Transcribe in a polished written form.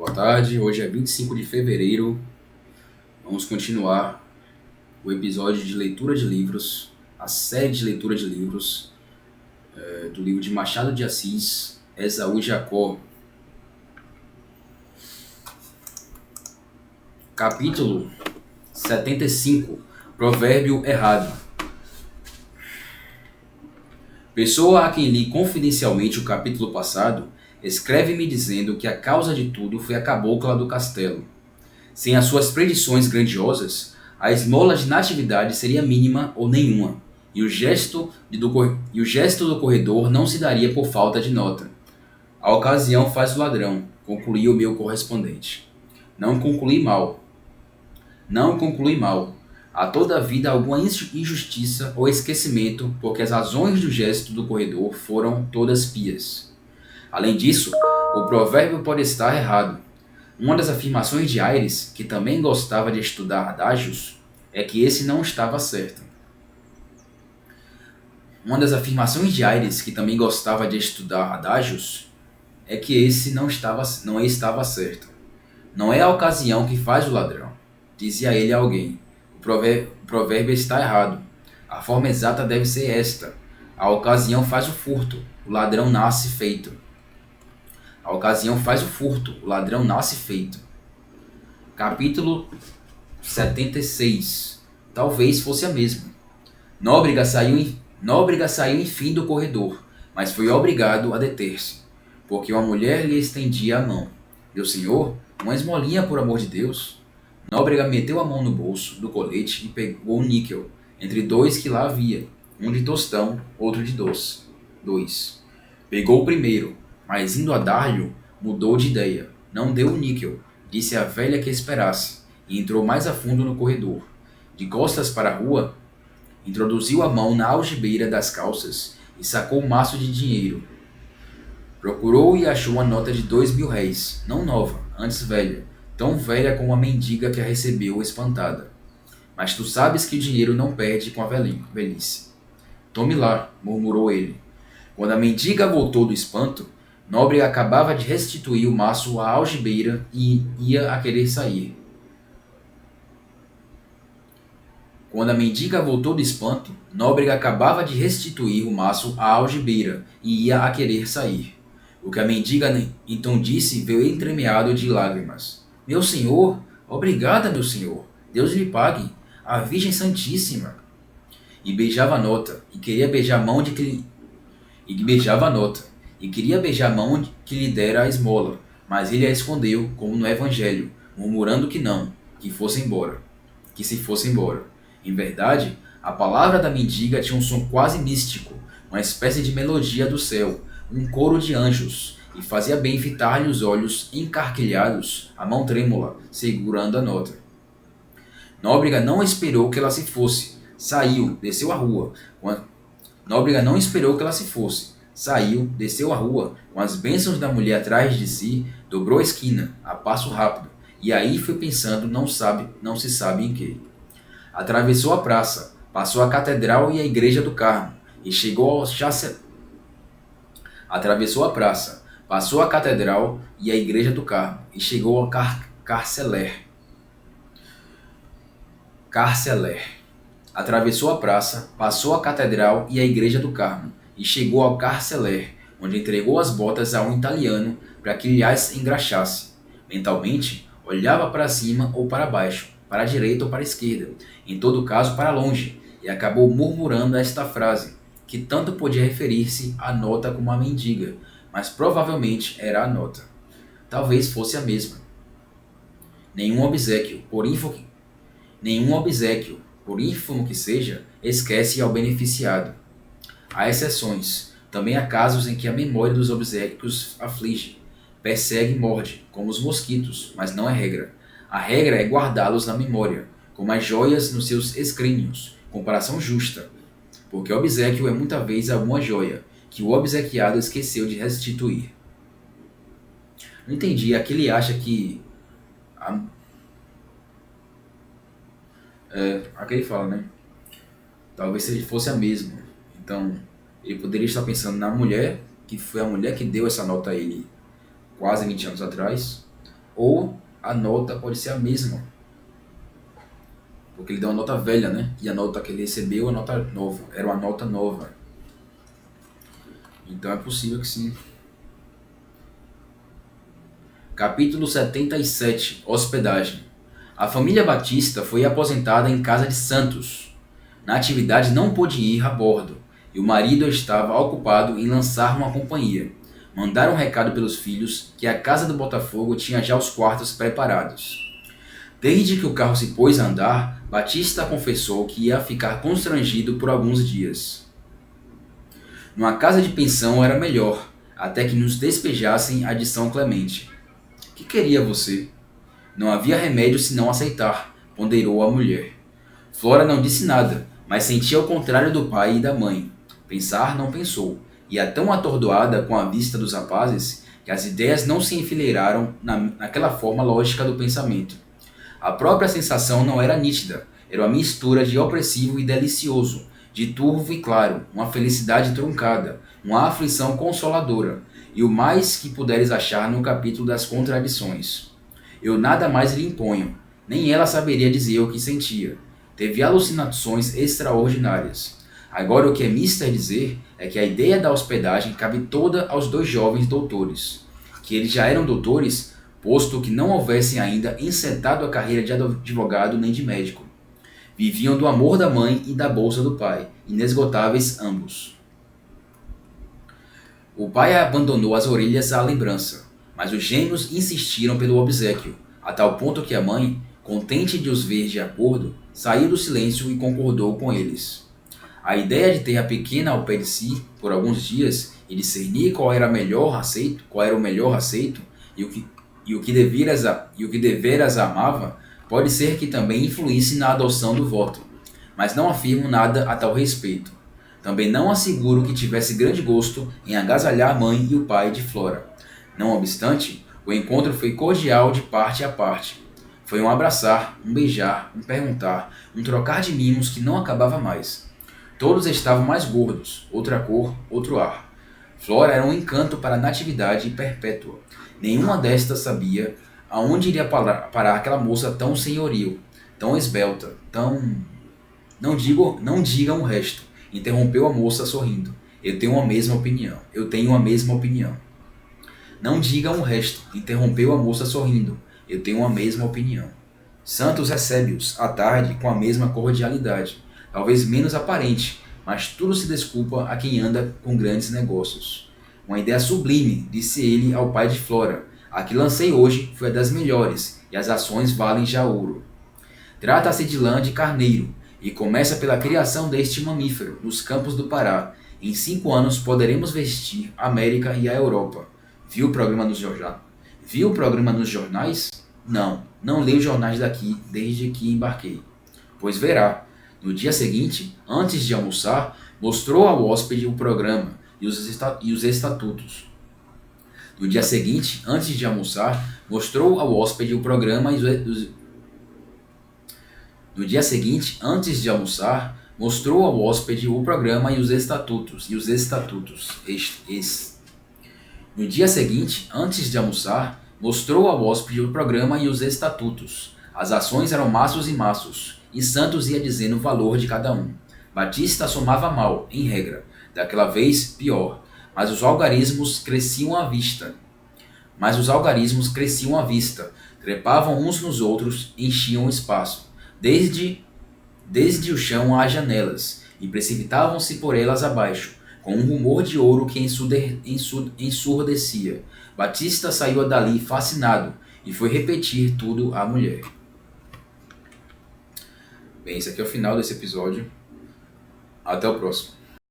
Boa tarde, hoje é 25 de fevereiro. Vamos continuar o episódio de leitura de livros, a série de leitura de livros do livro de Machado de Assis, Esaú e Jacó. Capítulo 75, Provérbio errado. Pessoa a quem li confidencialmente o capítulo passado, escreve-me dizendo que a causa de tudo foi a cabocla do castelo. Sem as suas predições grandiosas, a esmola de natividade seria mínima ou nenhuma, e o gesto do corredor não se daria por falta de nota. A ocasião faz o ladrão, concluiu o meu correspondente. Não concluí mal. Há toda a vida alguma injustiça ou esquecimento, porque as razões do gesto do corredor foram todas pias. Além disso, o provérbio pode estar errado. Uma das afirmações de Aires, que também gostava de estudar adágios, é que esse não estava certo. Não é a ocasião que faz o ladrão, dizia ele a alguém. O provérbio está errado. A forma exata deve ser esta. A ocasião faz o furto, o ladrão nasce feito. Capítulo 76. Talvez fosse a mesma. Nóbrega saiu enfim do corredor, mas foi obrigado a deter-se, porque uma mulher lhe estendia a mão. Meu senhor, uma esmolinha, por amor de Deus. Nóbrega meteu a mão no bolso do colete e pegou um níquel, entre dois que lá havia, um de tostão, outro de doce. Pegou o primeiro, mas indo a dar-lhe, mudou de ideia. Não deu o níquel, disse à velha que esperasse, e entrou mais a fundo no corredor. De costas para a rua, introduziu a mão na algibeira das calças e sacou um maço de dinheiro. Procurou e achou uma nota de 2.000 réis, não nova, antes velha, tão velha como a mendiga que a recebeu espantada. Mas tu sabes que o dinheiro não perde com a velhice. Tome lá, murmurou ele. Quando a mendiga voltou do espanto, Nóbrega acabava de restituir o maço à algibeira e ia a querer sair. O que a mendiga então disse veio entremeado de lágrimas. Meu senhor, obrigada, meu senhor, Deus lhe pague, a Virgem Santíssima. E beijava a nota, e queria beijar a mão que lhe dera a esmola, mas ele a escondeu, como no Evangelho, murmurando que não, que se fosse embora. Em verdade, a palavra da mendiga tinha um som quase místico, uma espécie de melodia do céu, um coro de anjos, e fazia bem fitar-lhe os olhos encarquilhados, a mão trêmula, segurando a nota. Nóbrega não esperou que ela se fosse. Saiu, desceu a rua, com as bênçãos da mulher atrás de si, dobrou a esquina, a passo rápido, e aí foi pensando não se sabe em que. Atravessou a praça, passou a catedral e a igreja do Carmo, e chegou ao Carceler. Atravessou a praça, passou a catedral e a igreja do Carmo, e chegou ao Carceler, onde entregou as botas a um italiano para que lhe as engraxasse. Mentalmente, olhava para cima ou para baixo, para a direita ou para a esquerda, em todo caso para longe, e acabou murmurando esta frase, que tanto podia referir-se à nota como à mendiga, mas provavelmente era a nota. Talvez fosse a mesma. Nenhum obséquio, por ínfimo que seja, esquece ao beneficiado. Há exceções. Também há casos em que a memória dos obséquios aflige, persegue e morde, como os mosquitos, mas não é regra. A regra é guardá-los na memória, como as joias nos seus escrínios, comparação justa, porque o obséquio é muita vez alguma joia, que o obsequiado esqueceu de restituir. Não entendi, aqui ele acha que... aqui ele fala, né? Talvez se fosse a mesma. Então, ele poderia estar pensando na mulher, que foi a mulher que deu essa nota a ele quase 20 anos atrás, ou a nota pode ser a mesma. Porque ele deu uma nota velha, né? E a nota que ele recebeu, a nota nova. Era uma nota nova. Então é possível que sim. Capítulo 77. Hospedagem. A família Batista foi aposentada em casa de Santos. Na atividade não pôde ir a bordo, e o marido estava ocupado em lançar uma companhia. Mandaram um recado pelos filhos que a casa do Botafogo tinha já os quartos preparados. Desde que o carro se pôs a andar, Batista confessou que ia ficar constrangido por alguns dias. Numa casa de pensão era melhor, até que nos despejassem a de São Clemente. Que queria você? Não havia remédio senão aceitar, ponderou a mulher. Flora não disse nada, mas sentia o contrário do pai e da mãe. Pensar não pensou, e ia tão atordoada com a vista dos rapazes que as ideias não se enfileiraram naquela forma lógica do pensamento. A própria sensação não era nítida, era uma mistura de opressivo e delicioso, de turvo e claro, uma felicidade truncada, uma aflição consoladora, e o mais que puderes achar no capítulo das contradições. Eu nada mais lhe imponho, nem ela saberia dizer o que sentia. Teve alucinações extraordinárias. Agora o que é mister dizer é que a ideia da hospedagem cabe toda aos dois jovens doutores, que eles já eram doutores, posto que não houvessem ainda encetado a carreira de advogado nem de médico. Viviam do amor da mãe e da bolsa do pai, inesgotáveis ambos. O pai abandonou as orelhas à lembrança, mas os gêmeos insistiram pelo obséquio, a tal ponto que a mãe, contente de os ver de acordo, saiu do silêncio e concordou com eles. A ideia de ter a pequena ao pé de si por alguns dias e discernir qual era o melhor aceito e o que deveras amava, pode ser que também influísse na adoção do voto, mas não afirmo nada a tal respeito. Também não asseguro que tivesse grande gosto em agasalhar a mãe e o pai de Flora. Não obstante, o encontro foi cordial de parte a parte. Foi um abraçar, um beijar, um perguntar, um trocar de mimos que não acabava mais. Todos estavam mais gordos, outra cor, outro ar. Flora era um encanto para a natividade perpétua. Nenhuma destas sabia aonde iria parar aquela moça tão senhoril, tão esbelta, tão... Não digam o resto, interrompeu a moça sorrindo. Eu tenho a mesma opinião. Não digam o resto, interrompeu a moça sorrindo. Eu tenho a mesma opinião. Santos recebe-os, à tarde, com a mesma cordialidade, talvez menos aparente, mas tudo se desculpa a quem anda com grandes negócios. Uma ideia sublime, disse ele ao pai de Flora. A que lancei hoje foi a das melhores, e as ações valem já ouro. Trata-se de lã de carneiro, e começa pela criação deste mamífero, nos campos do Pará. Em 5 anos poderemos vestir a América e a Europa. Viu o programa nos jornais? Não leio jornais daqui desde que embarquei. Pois verá. No dia seguinte, antes de almoçar, mostrou ao hóspede o programa e os estatutos. No dia seguinte, antes de almoçar, mostrou ao hóspede o programa e No dia seguinte, antes de almoçar, mostrou ao hóspede o programa e os estatutos. No dia seguinte, antes de almoçar, mostrou ao hóspede o programa e os estatutos. As ações eram maços e maços, e Santos ia dizendo o valor de cada um. Batista somava mal, em regra, daquela vez pior, mas os algarismos cresciam à vista. Trepavam uns nos outros, enchiam o espaço, desde o chão às janelas, e precipitavam-se por elas abaixo, com um rumor de ouro que ensurdecia. Batista saiu dali fascinado, e foi repetir tudo à mulher. Bem, esse aqui é o final desse episódio. Até o próximo.